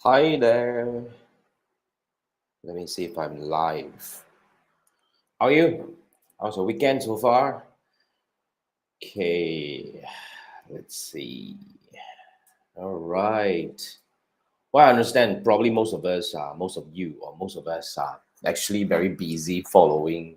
Hi there. Let me see if I'm live. How are you? How's the weekend so far? Okay, let's see. All right. Well, I understand probably most of you, or most of us are actually very busy following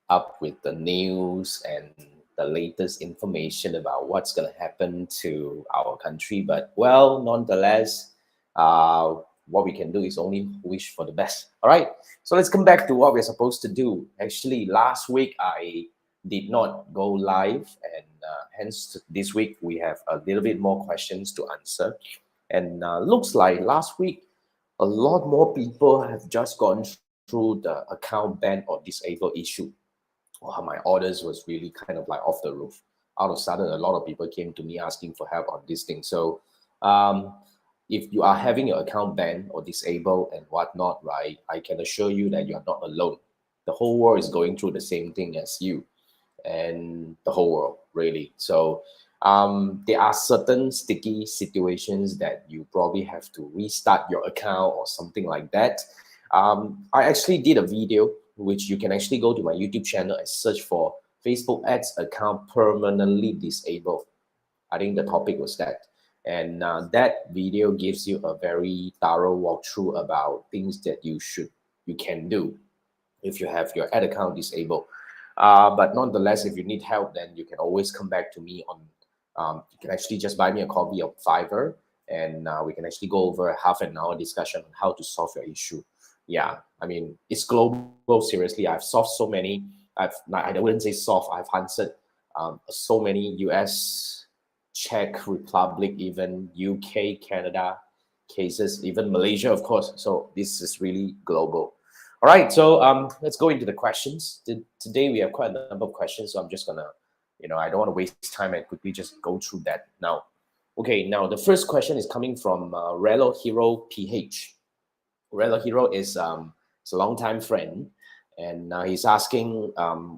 up with the news and the latest information about what's going to happen to our country. But, well, nonetheless, uh, what we can do is only wish for the best. All right. So let's come back to what we're supposed to do. Actually, last week I did not go live, and hence this week we have a little bit more questions to answer. And looks like last week a lot more people have just gone through the account ban or disable issue. My orders was really kind of like off the roof. Out of sudden, a lot of people came to me asking for help on this thing. So, um, if you are having your account banned or disabled and whatnot, right, I can assure you that you are not alone. The whole world is going through the same thing as you, and the whole world, really. So, there are certain sticky situations that you probably have to restart your account or something like that. I actually did a video which you can actually go to my YouTube channel and search for Facebook ads account permanently disabled. I think the topic was that. And that video gives you a very thorough walkthrough about things that you can do if you have your ad account disabled. But nonetheless, if you need help, then you can always come back to me on. You can actually just buy me a copy of Fiverr, and we can actually go over a half an hour discussion on how to solve your issue. Yeah, I mean it's global. Seriously, I've solved so many. I wouldn't say solved. I've answered so many US, Czech Republic, even UK, Canada cases, even Malaysia, of course. So this is really global. All right, so let's go into the questions. Today we have quite a number of questions, so I'm just gonna, I don't want to waste time and quickly just go through that now. Okay, now the first question is coming from Relo Hero PH. Relo Hero is a longtime friend, and he's asking,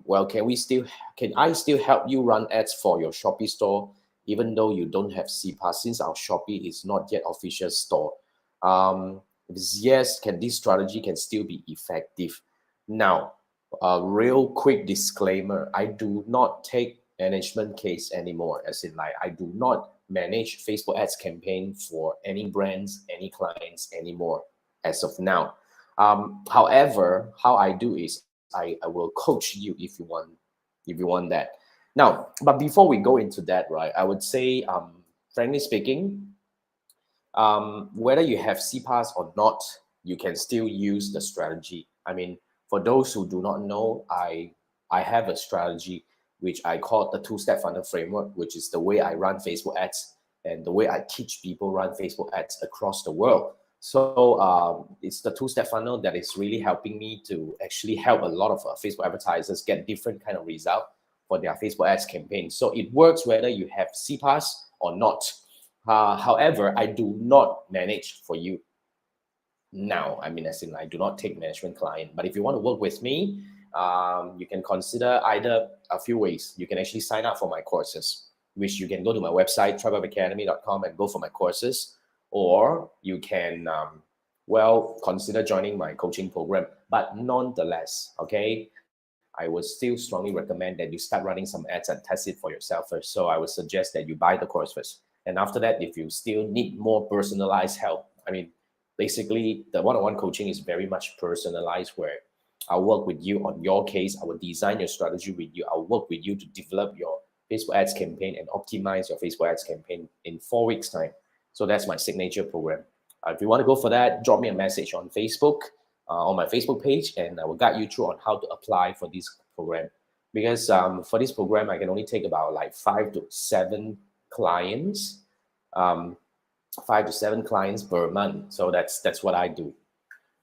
well, can I still help you run ads for your Shopee store, even though you don't have CPAS, since our Shopee is not yet official store? If it's yes, can this strategy can still be effective? Now, a real quick disclaimer: I do not take management case anymore. As in, like, I do not manage Facebook ads campaign for any brands, any clients anymore as of now. However, how I do is I will coach you if you want that. Now, but before we go into that, right, I would say, frankly speaking, whether you have CPAS or not, you can still use the strategy. I mean, for those who do not know, I have a strategy which I call the two-step funnel framework, which is the way I run Facebook ads and the way I teach people run Facebook ads across the world. So it's the two-step funnel that is really helping me to actually help a lot of Facebook advertisers get different kind of result for their Facebook ads campaign. So it works whether you have CPAS or not. However, I do not manage for you now. I mean, as in, I do not take management client. But if you want to work with me, you can consider either a few ways. You can actually sign up for my courses, which you can go to my website, tribeofacademy.com, and go for my courses. Or you can, well, consider joining my coaching program. But nonetheless, okay, I would still strongly recommend that you start running some ads and test it for yourself first. So I would suggest that you buy the course first. And after that, if you still need more personalized help, I mean, basically the one-on-one coaching is very much personalized, where I'll work with you on your case. I will design your strategy with you. I'll work with you to develop your Facebook ads campaign and optimize your Facebook ads campaign in 4 weeks time. So that's my signature program. If you want to go for that, drop me a message on Facebook, on my Facebook page, and I will guide you through on how to apply for this program. Because for this program, I can only take about like 5 to 7 clients, um, 5 to 7 clients per month. So that's what I do.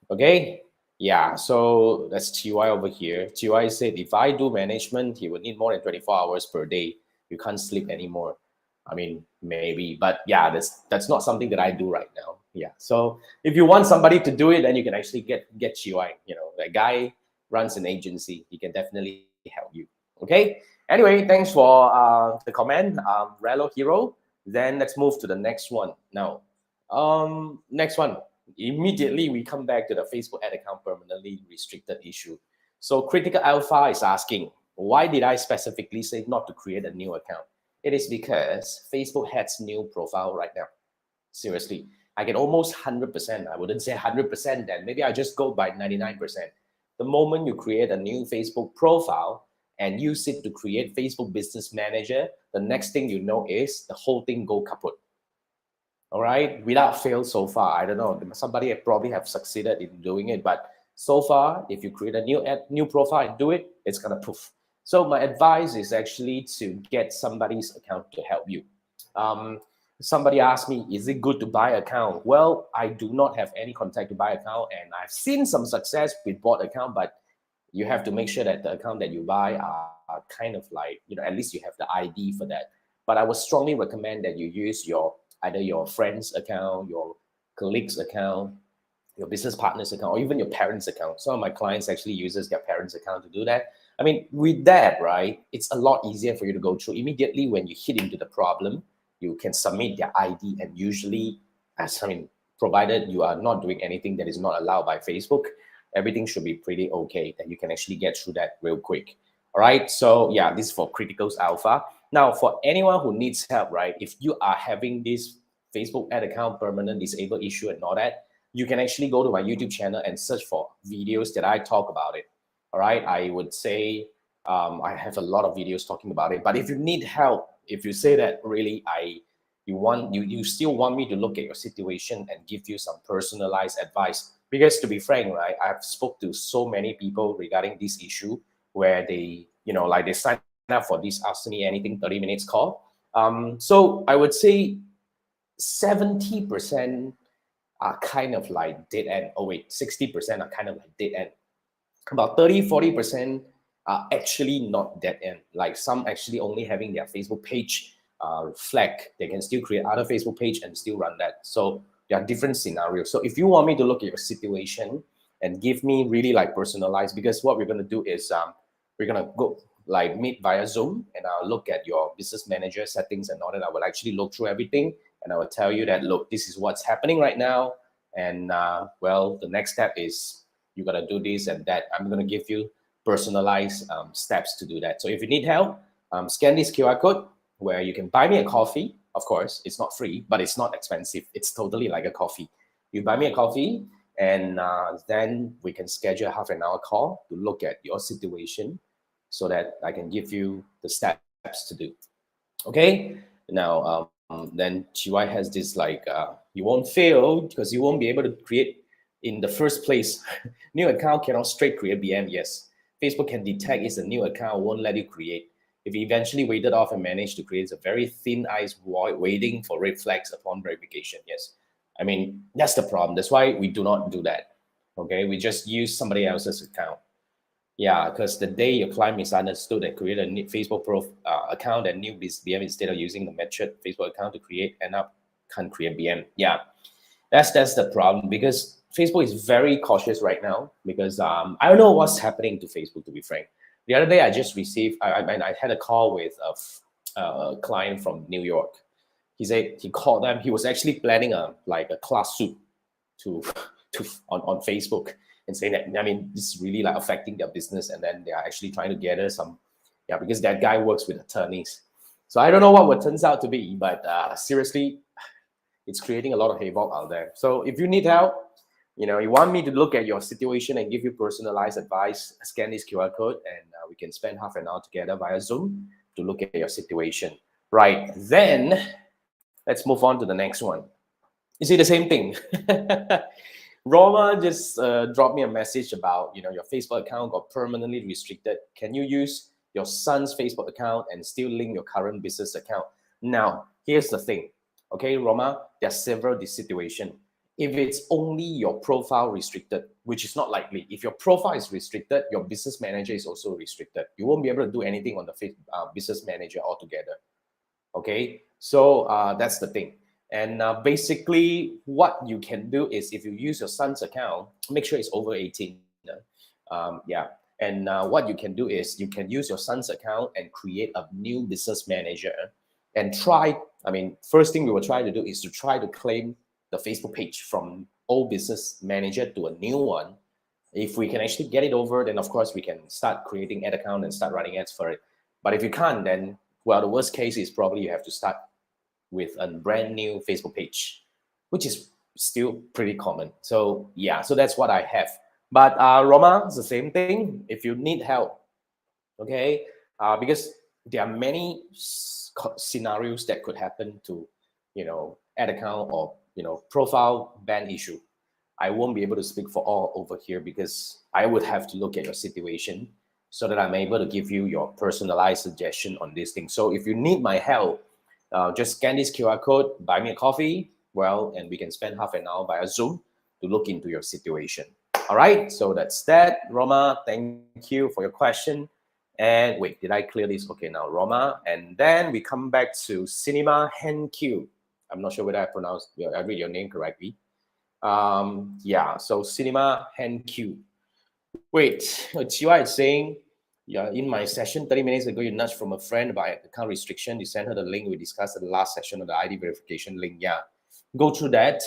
Okay. Yeah, so that's TY over here. TY said if I do management, he would need more than 24 hours per day. You can't sleep anymore. I mean, maybe, but yeah, that's not something that I do right now. Yeah. So if you want somebody to do it, then you can actually get TY. That guy runs an agency. He can definitely help you. Okay. Anyway, thanks for the comment, Relo Hero. Then let's move to the next one. Now, Next one. Immediately we come back to the Facebook ad account permanently restricted issue. So Critical Alpha is asking, why did I specifically say not to create a new account? It is because Facebook has new profile right now. Seriously, I get almost 100%. I wouldn't say 100% then. Maybe I just go by 99%. The moment you create a new Facebook profile and use it to create Facebook Business Manager, the next thing you know is the whole thing go kaput. All right, without fail so far. I don't know, somebody probably have succeeded in doing it, but so far, if you create a new profile and do it, it's gonna poof. So my advice is actually to get somebody's account to help you. Somebody asked me, is it good to buy account? Well, I do not have any contact to buy account, and I've seen some success with bought account, but you have to make sure that the account that you buy are kind of like, at least you have the ID for that. But I would strongly recommend that you use either your friend's account, your colleague's account, your business partner's account, or even your parents' account. Some of my clients actually uses their parents' account to do that. I mean, with that, right, it's a lot easier for you to go through. Immediately when you hit into the problem, you can submit their ID, and usually, provided you are not doing anything that is not allowed by Facebook, everything should be pretty okay, that you can actually get through that real quick. All right, so yeah, this is for Criticals Alpha. Now, for anyone who needs help, right, if you are having this Facebook ad account permanent disable issue and all that, you can actually go to my YouTube channel and search for videos that I talk about it. All right, I would say I have a lot of videos talking about it. But if you need help, if you say that really you still want me to look at your situation and give you some personalized advice, because to be frank, right, I've spoke to so many people regarding this issue where they, like they sign up for this Ask Me Anything 30 minutes call. So I would say 70% are kind of like dead end. Oh wait, 60% are kind of like dead end. About 30-40% are actually not dead end. Like some actually only having their Facebook page flag. They can still create other Facebook page and still run that. So there are different scenarios. So if you want me to look at your situation and give me really like personalized, because what we're going to do is we're going to go like meet via Zoom, and I'll look at your business manager settings and all that. I will actually look through everything, and I will tell you that, look, this is what's happening right now. And well, the next step is you got to do this and that. I'm going to give you personalized steps to do that. So if you need help, scan this QR code where you can buy me a coffee. Of course, it's not free, but it's not expensive. It's totally like a coffee. You buy me a coffee, and then we can schedule a half an hour call to look at your situation so that I can give you the steps to do. Okay? Now, then GY has this like, you won't fail because you won't be able to create in the first place. New account cannot straight create BM. Yes, Facebook can detect it's a new account, won't let you create. If you eventually waited off and managed to create a very thin ice void waiting for red flags upon verification. Yes, I mean, that's the problem. That's why we do not do that. Okay, we just use somebody else's account. Yeah, because the day your client misunderstood and created a new Facebook account and new BM instead of using the matured Facebook account to create, end up can't create BM. Yeah, that's the problem, because Facebook is very cautious right now, because I don't know what's happening to Facebook, to be frank. The other day I just received, I had a call with a client from New York. He said he called them. He was actually planning a class suit on Facebook, and saying that, I mean, this is really like affecting their business, and then they are actually trying to gather some, because that guy works with attorneys. So I don't know what turns out to be, but seriously, it's creating a lot of havoc out there. So if you need help, you want me to look at your situation and give you personalized advice, scan this QR code, and we can spend half an hour together via Zoom to look at your situation. Right, then let's move on to the next one. You see the same thing. Roma just dropped me a message about, your Facebook account got permanently restricted. Can you use your son's Facebook account and still link your current business account? Now, here's the thing. Okay, Roma, there are several situations. If it's only your profile restricted, which is not likely, if your profile is restricted, your business manager is also restricted. You won't be able to do anything on the business manager altogether. Okay, so that's the thing. And basically, what you can do is, if you use your son's account, make sure it's over 18. Yeah. And what you can do is, you can use your son's account and create a new business manager and try. I mean, first thing we will try to do is to try to claim the Facebook page from old business manager to a new one. If we can actually get it over, then of course we can start creating ad account and start running ads for it. But if you can't, then, well, the worst case is probably you have to start with a brand new Facebook page, which is still pretty common. So yeah, so that's what I have. But Roma, it's the same thing. If you need help, okay, because there are many scenarios that could happen to, ad account or profile ban issue. I won't be able to speak for all over here because I would have to look at your situation so that I'm able to give you your personalized suggestion on this thing. So if you need my help, just scan this QR code, buy me a coffee, well, and we can spend half an hour via Zoom to look into your situation. All right, so that's that. Roma, thank you for your question. And wait, did I clear this? Okay, now Roma. And then we come back to Cinema Henq. I'm not sure whether I read your name correctly. Yeah, so Cinema Henq. Wait, Chiwa is saying, yeah, in my session 30 minutes ago, you nudged from a friend about account restriction. You sent her the link we discussed at the last session of the ID verification link. Yeah, go through that.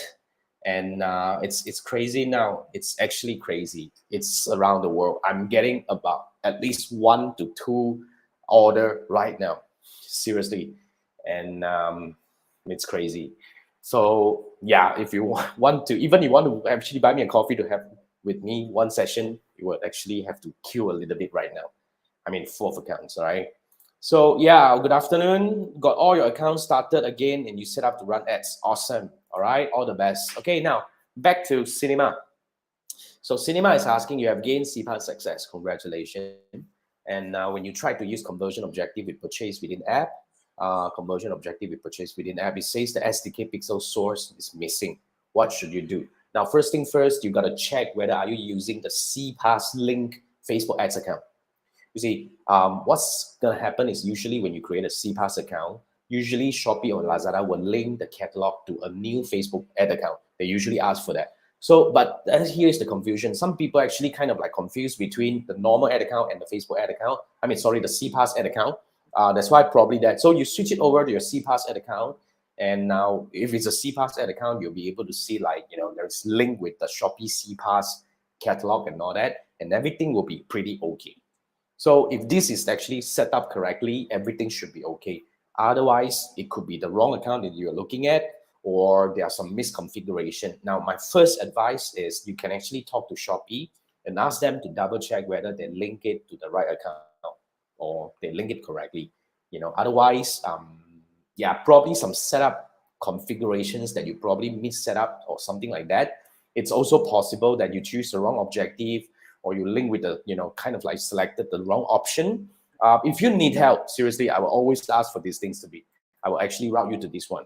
And it's crazy now. It's actually crazy. It's around the world. I'm getting about at least 1 to 2 order right now. Seriously. And it's crazy. So yeah, if you want to, even you want to actually buy me a coffee to have with me one session, you would actually have to queue a little bit right now. I mean, 4 accounts, all right? So yeah, good afternoon. Got all your accounts started again and you set up to run ads. Awesome. All right, all the best. Okay, now back to Cinema. So Cinema is asking, you have gained CPAS success. Congratulations. And when you try to use conversion objective with purchase within app, conversion objective with purchase within app, it says the SDK pixel source is missing. What should you do? Now, first thing first, you got to check whether are you using the CPAS link Facebook ads account. You see, what's going to happen is usually when you create a CPAS account, usually Shopee or Lazada will link the catalog to a new Facebook ad account. They usually ask for that. So, but here's the confusion. Some people actually kind of like confused between the normal ad account and the Facebook ad account. I mean, sorry, the CPAS ad account. That's why probably that. So you switch it over to your CPAS ad account. And now if it's a CPAS ad account, you'll be able to see like, there's link with the Shopee CPAS catalog and all that, and everything will be pretty okay. So if this is actually set up correctly, everything should be okay. Otherwise, it could be the wrong account that you're looking at, or there are some misconfiguration. Now, my first advice is you can actually talk to Shopee and ask them to double check whether they link it to the right account or they link it correctly. Otherwise, yeah, probably some setup configurations that you probably mis set up or something like that. It's also possible that you choose the wrong objective or you link with the, kind of like selected the wrong option. If you need help, seriously, I will always ask for these things to be. I will actually route you to this one.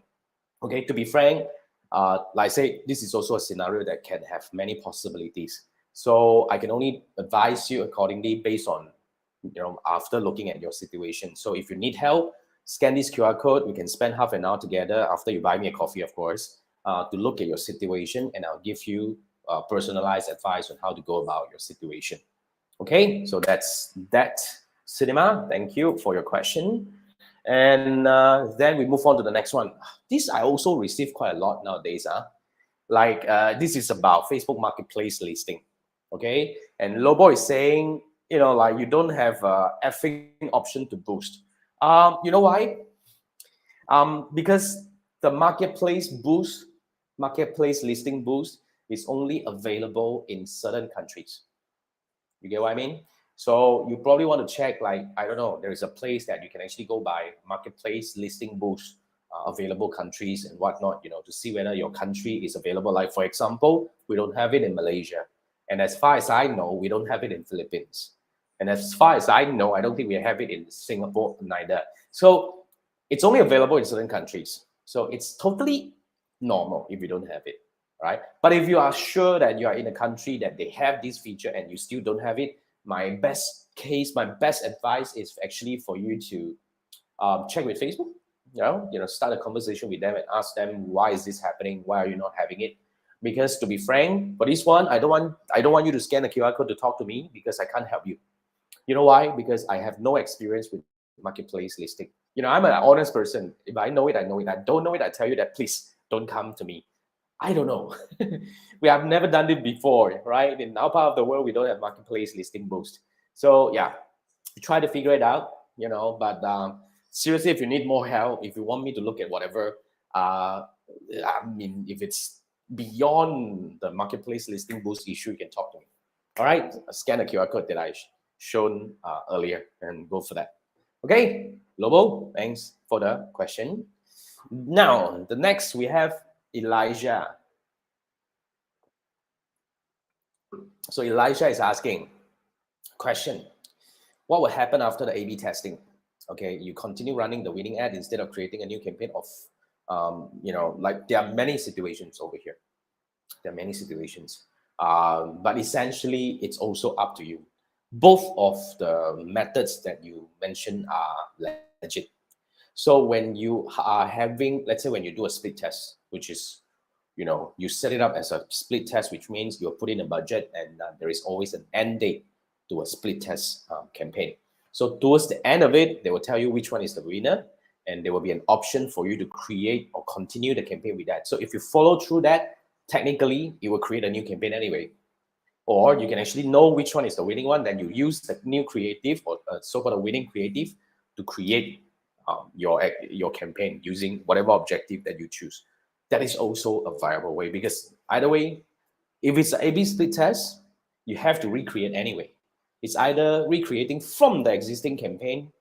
Okay, to be frank, like I say, this is also a scenario that can have many possibilities. So I can only advise you accordingly based on, after looking at your situation. So if you need help, scan this QR code. We can spend half an hour together after you buy me a coffee, of course, to look at your situation, and I'll give you personalized advice on how to go about your situation. Okay, so that's that. Cinema, thank you for your question. And then we move on to the next one. This I also receive quite a lot nowadays. Like this is about Facebook Marketplace listing. Okay, and Lobo is saying, like you don't have effing option to boost. You know why? Because the marketplace listing boost is only available in certain countries. You get what I mean? So you probably want to check, like, I don't know, there is a place that you can actually go by marketplace listing boost, available countries and whatnot, to see whether your country is available. Like, for example, we don't have it in Malaysia. And as far as I know, we don't have it in Philippines. And as far as I know, I don't think we have it in Singapore neither. So it's only available in certain countries. So it's totally normal if you don't have it, right? But if you are sure that you are in a country that they have this feature and you still don't have it, my best advice is actually for you to check with Facebook. Start a conversation with them and ask them, why is this happening? Why are you not having it? Because to be frank, for this one, I don't want you to scan the QR code to talk to me because I can't help you. You know why? Because I have no experience with marketplace listing. I'm an honest person. If I know it, I know it. I don't know it, I tell you that please don't come to me. I don't know. We have never done it before, right? In our part of the world, we don't have marketplace listing boost. So yeah, try to figure it out, But seriously, if you need more help, if you want me to look at whatever, uh, I mean, if it's beyond the marketplace listing boost issue, you can talk to me. All right, scan the QR code that I shown earlier and go for that. Okay, Lobo, thanks for the question. Now, the next we have Elijah. So Elijah is asking, question, what will happen after the A/B testing? Okay, you continue running the winning ad instead of creating a new campaign of, like there are many situations over here. There are many situations, but essentially it's also up to you. Both of the methods that you mentioned are legit. So when you are having, let's say when you do a split test, which is, you set it up as a split test, which means you're putting a budget and there is always an end date to a split test campaign. So towards the end of it, they will tell you which one is the winner, and there will be an option for you to create or continue the campaign with that. So if you follow through that, technically it will create a new campaign anyway. Or you can actually know which one is the winning one, then you use the new creative or so-called a winning creative to create your campaign using whatever objective that you choose. That is also a viable way, because either way, if it's an A/B split test, you have to recreate anyway. It's either recreating from the existing campaign,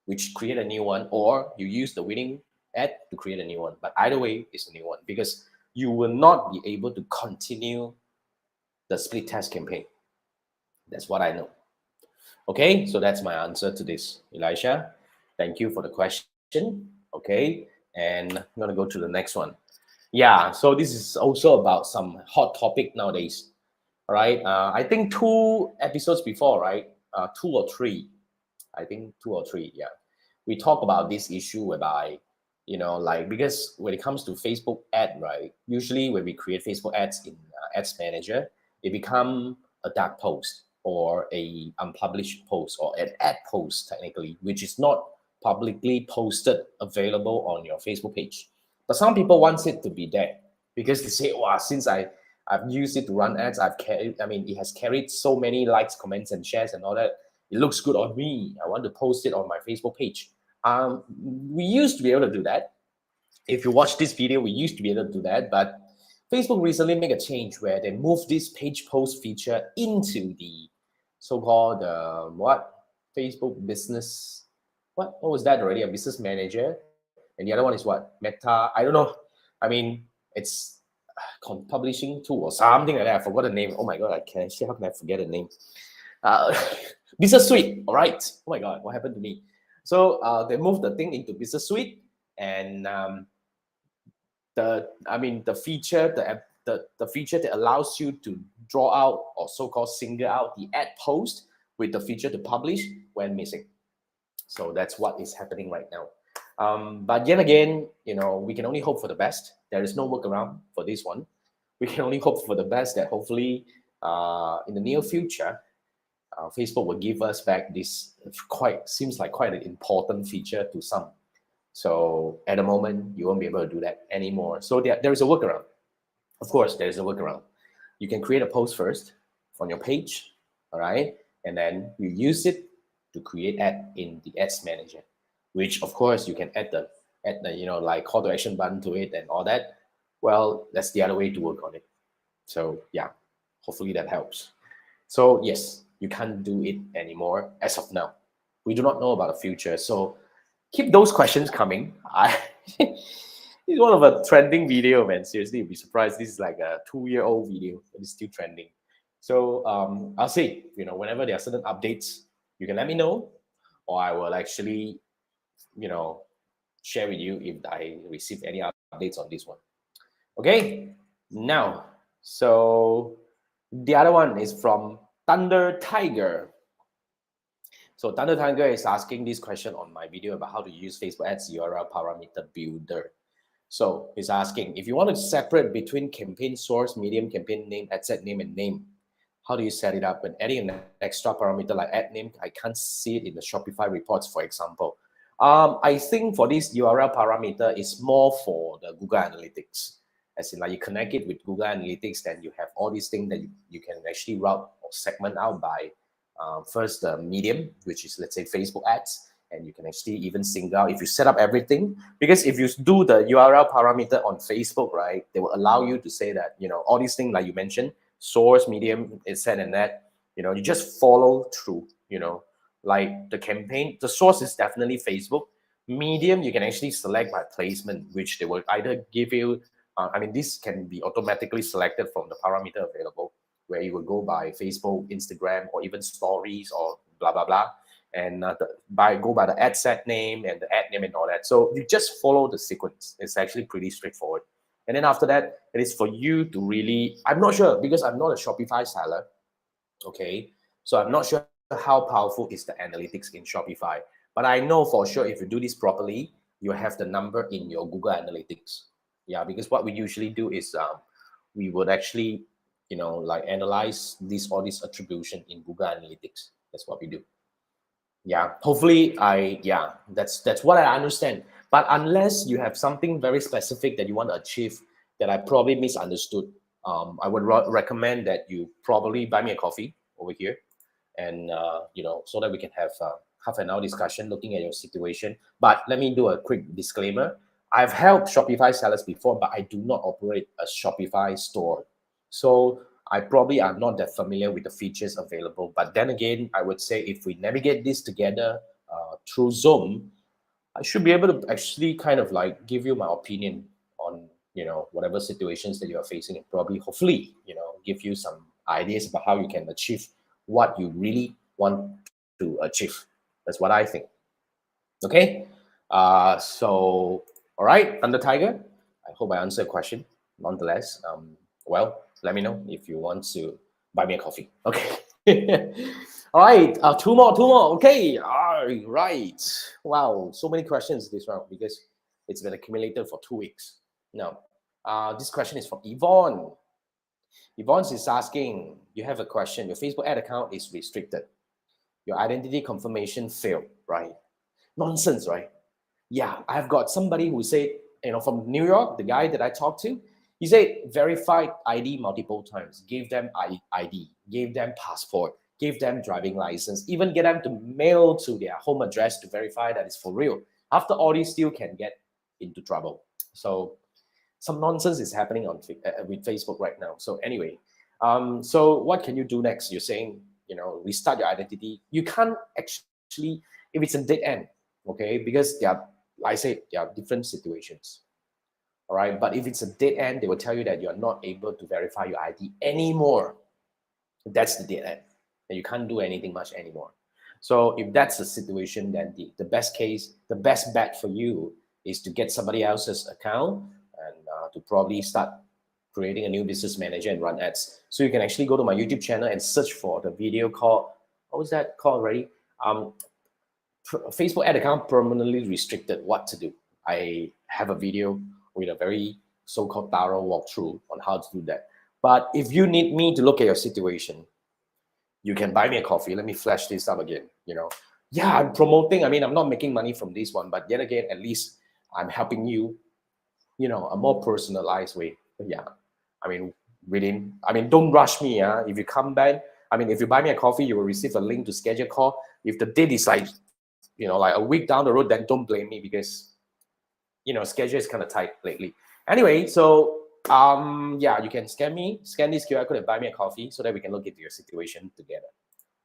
which create a new one, or you use the winning ad to create a new one. But either way, it's a new one, because you will not be able to continue the split test campaign. That's what I know. Okay, so that's my answer to this, Elisha. Thank you for the question. Okay, and I'm gonna go to the next one. Yeah, so this is also about some hot topic nowadays. All right, I think 2 episodes before, right? 2 or 3, I think 2 or 3. Yeah, we talk about this issue whereby, like, because when it comes to Facebook ad, right? Usually when we create Facebook ads in Ads Manager, it become a dark post or a unpublished post or an ad post technically, which is not publicly posted available on your Facebook page. But some people want it to be there because they say, "Wow, since I've used it to run ads, it has carried so many likes, comments, and shares and all that. It looks good on me. I want to post it on my Facebook page." We used to be able to do that. If you watch this video, we used to be able to do that, but Facebook recently made a change where they moved this page post feature into the so-called Facebook business. What was that already? A business manager, and the other one is what? Meta. I don't know. I mean, it's publishing tool or something like that. I forgot the name. Oh my god, how can I forget the name? Uh, Business Suite. All right. Oh my god, what happened to me? So they moved the thing into Business Suite, and the feature, the feature that allows you to draw out or so-called single out the ad post with the feature to publish went missing. So that's what is happening right now. But yet again, we can only hope for the best. There is no workaround for this one. We can only hope for the best that hopefully in the near future, Facebook will give us back this seems like quite an important feature to some. So at the moment, you won't be able to do that anymore. So there is a workaround. Of course, there is a workaround. You can create a post first on your page, all right? And then you use it to create ad in the Ads Manager, which of course you can add the like call to action button to it and all that. Well, that's the other way to work on it. So yeah, hopefully that helps. So yes, you can't do it anymore as of now. We do not know about the future. So keep those questions coming. It's one of a trending video, man. Seriously, you'd be surprised. This is like a 2-year-old video, but it's still trending. So I'll say, whenever there are certain updates, you can let me know, or I will actually, share with you if I receive any updates on this one. Okay, now, so the other one is from Thunder Tiger. So Thunder Tiger is asking this question on my video about how to use Facebook Ads URL parameter builder. So he's asking, if you want to separate between campaign source, medium, campaign name, ad set name, and name, how do you set it up? When adding an extra parameter like ad name, I can't see it in the Shopify reports, for example. I think for this URL parameter is more for the Google Analytics. as in like you connect it with Google Analytics, then you have all these things that you can actually route or segment out by first the medium, which is let's say Facebook ads, and you can actually even single out if you set up everything. Because if you do the URL parameter on Facebook, right, they will allow you to say that, you know, all these things like you mentioned, source, medium, it's set and that, you know, you just follow through, you know, like the campaign, the source is definitely Facebook. Medium, you can actually select by placement, which they will either give you, I mean, this can be automatically selected from the parameter available, where you will go by Facebook, Instagram, or even stories or blah, blah, blah. And go by the ad set name and the ad name and all that. So you just follow the sequence. It's actually pretty straightforward. And then after that, it is for you to really, I'm not sure because I'm not a Shopify seller. Okay. So I'm not sure how powerful is the analytics in Shopify. But I know for sure if you do this properly, you have the number in your Google Analytics. Yeah, because what we usually do is we would actually, you know, like analyze all this attribution in Google Analytics. That's what we do. Yeah, hopefully that's what I understand. But unless you have something very specific that you want to achieve that I probably misunderstood, I would recommend that you probably buy me a coffee over here, and you know, so that we can have half an hour discussion looking at your situation. But let me do a quick disclaimer. I've helped Shopify sellers before, but I do not operate a Shopify store. So I probably are not that familiar with the features available. But then again, I would say if we navigate this together through Zoom, I should be able to actually kind of like give you my opinion on, you know, whatever situations that you are facing, and probably hopefully, you know, give you some ideas about how you can achieve what you really want to achieve. That's what I think. Okay. So all right, Thunder Tiger. I hope I answered a question. Nonetheless, well, let me know if you want to buy me a coffee. Okay. All right, two more. Okay, all right. Wow, so many questions this round because it's been accumulated for 2 weeks. Now, this question is from Yvonne. Yvonne is asking, you have a question. Your Facebook ad account is restricted. Your identity confirmation failed, right? Nonsense, right? Yeah, I've got somebody who said, you know, from New York, the guy that I talked to, he said verified ID multiple times, gave them ID, gave them passport, gave them driving license, even get them to mail to their home address to verify that it's for real. After all this, still can get into trouble. So some nonsense is happening on with Facebook right now. So anyway, so what can you do next? You're saying, you know, restart your identity. You can't actually, if it's a dead end, okay, because there are, like I said, there are different situations. All right, but if it's a dead end, they will tell you that you're not able to verify your ID anymore. That's the dead end, and you can't do anything much anymore. So if that's the situation, then the best case, the best bet for you is to get somebody else's account and to probably start creating a new business manager and run ads. So you can actually go to my YouTube channel and search for the video called, what was that called already? Facebook ad account permanently restricted, what to do. I have a video with a very so-called thorough walkthrough on how to do that. But if you need me to look at your situation, you can buy me a coffee. Let me flash this up again. You know, yeah, I'm promoting. I mean, I'm not making money from this one, but yet again, at least I'm helping you, you know, a more personalized way. But yeah, I mean, don't rush me. If you come back, I mean, if you buy me a coffee, you will receive a link to schedule a call. If the date is like, you know, like a week down the road, then don't blame me because, you know, schedule is kind of tight lately. Anyway, so yeah, you can scan this QR code and buy me a coffee so that we can look into your situation together.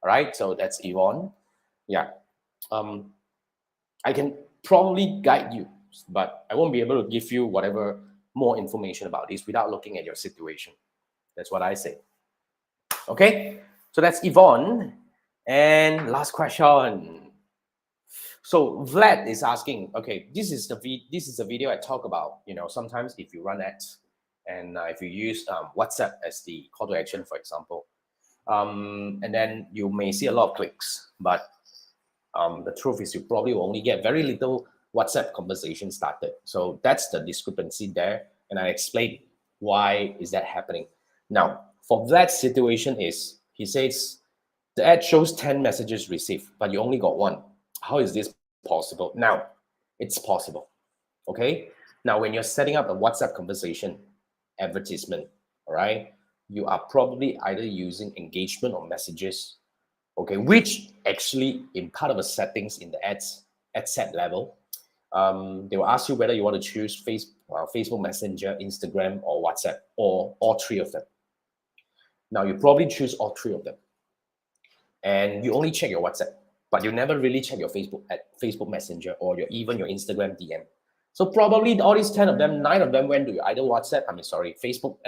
All right, so that's Yvonne. Yeah, I can probably guide you, but I won't be able to give you whatever more information about this without looking at your situation. That's what I say. Okay, so that's Yvonne. And last question. So Vlad is asking, okay, this is the video I talk about. You know, sometimes if you run ads and if you use WhatsApp as the call to action, for example, and then you may see a lot of clicks, but the truth is you probably will only get very little WhatsApp conversation started. So that's the discrepancy there, and I explained why is that happening. Now, for Vlad's situation is, he says the ad shows 10 messages received, but you only got one. How is this possible? Now, it's possible. Okay. Now, when you're setting up a WhatsApp conversation, advertisement, all right? You are probably either using engagement or messages, okay, which actually in part of the settings in the ad set level, they will ask you whether you want to choose Facebook Messenger, Instagram, or WhatsApp, or all three of them. Now, you probably choose all three of them, and you only check your WhatsApp, but you never really check your Facebook Messenger or even your Instagram DM. So probably all these 10 of them, 9 of them went to either Facebook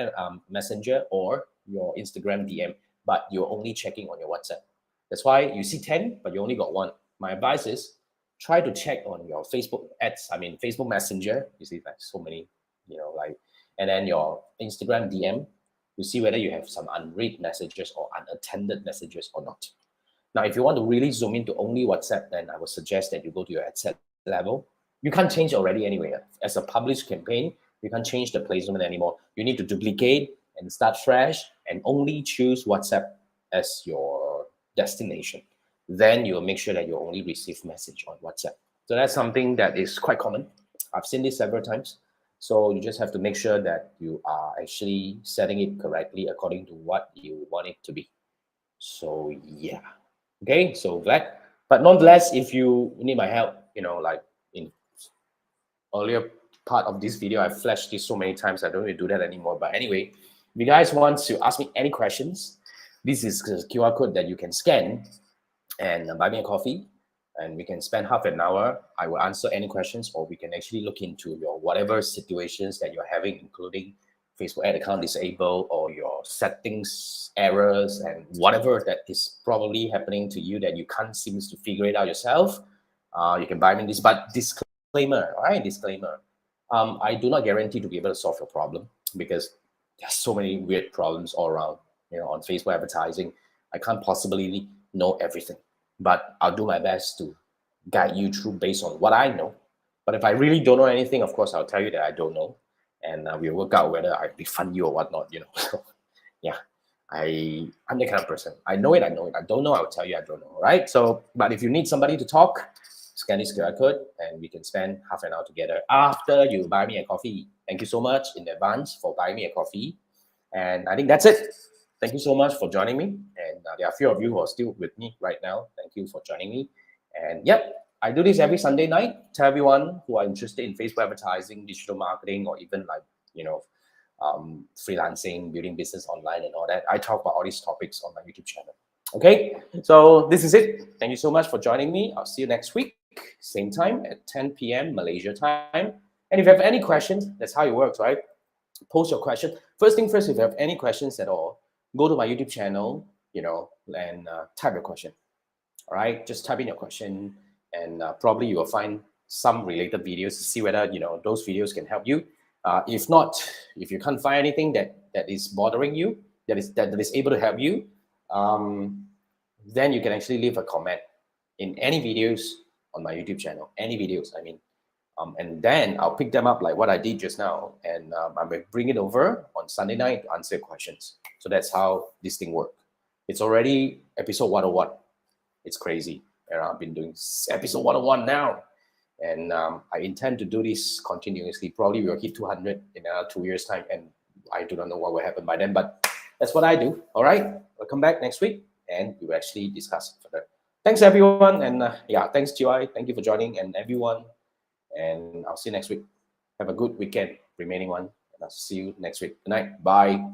Messenger or your Instagram DM, but you're only checking on your WhatsApp. That's why you see 10, but you only got 1. My advice is try to check on your Facebook Messenger. You see like so many, and then your Instagram DM, you see whether you have some unread messages or unattended messages or not. Now, if you want to really zoom into only WhatsApp, then I would suggest that you go to your ad set level. You can't change already anyway. As a published campaign, you can't change the placement anymore. You need to duplicate and start fresh and only choose WhatsApp as your destination. Then you'll make sure that you only receive message on WhatsApp. So that's something that is quite common. I've seen this several times. So you just have to make sure that you are actually setting it correctly according to what you want it to be. So yeah. Okay, so that. But nonetheless, if you need my help, like in earlier part of this video, I've flashed this so many times, I don't really do that anymore. But anyway, if you guys want to ask me any questions, this is a QR code that you can scan and buy me a coffee, and we can spend half an hour. I will answer any questions, or we can actually look into your whatever situations that you're having, including Facebook ad account disabled or your settings errors and whatever that is probably happening to you that you can't seem to figure it out yourself. You can buy me this, but disclaimer, all right? Disclaimer. I do not guarantee to be able to solve your problem, because there's so many weird problems all around, on Facebook advertising. I can't possibly know everything, but I'll do my best to guide you through based on what I know. But if I really don't know anything, of course, I'll tell you that I don't know, and we'll work out whether I refund you or whatnot, So, yeah, I'm the kind of person. I know it. I don't know, I'll tell you I don't know, right? So, but if you need somebody to talk, scan this QR code and we can spend half an hour together after you buy me a coffee. Thank you so much in advance for buying me a coffee. And I think that's it. Thank you so much for joining me. And there are a few of you who are still with me right now. Thank you for joining me. And yep, I do this every Sunday night. Tell everyone who are interested in Facebook advertising, digital marketing, or even like, freelancing, building business online and all that. I talk about all these topics on my YouTube channel. Okay, so this is it. Thank you so much for joining me. I'll see you next week, same time at 10 p.m. Malaysia time. And if you have any questions, that's how it works, right? Post your question. First thing first, if you have any questions at all, go to my YouTube channel, and type your question. All right, just type in your question, and probably you will find some related videos to see whether those videos can help you. If not, if you can't find anything that is bothering you, that is able to help you, then you can actually leave a comment in any videos on my YouTube channel. Any videos, I mean. And then I'll pick them up like what I did just now, and I will bring it over on Sunday night to answer questions. So that's how this thing works. It's already episode 101. It's crazy. And I've been doing episode 101 now. And I intend to do this continuously. Probably we'll hit 200 in another 2 years' time. And I do not know what will happen by then, but that's what I do. All right. I'll come back next week and we will actually discuss it further. Thanks, everyone. And thanks, GI. Thank you for joining, and everyone. And I'll see you next week. Have a good weekend, remaining one. And I'll see you next week. Good night. Bye.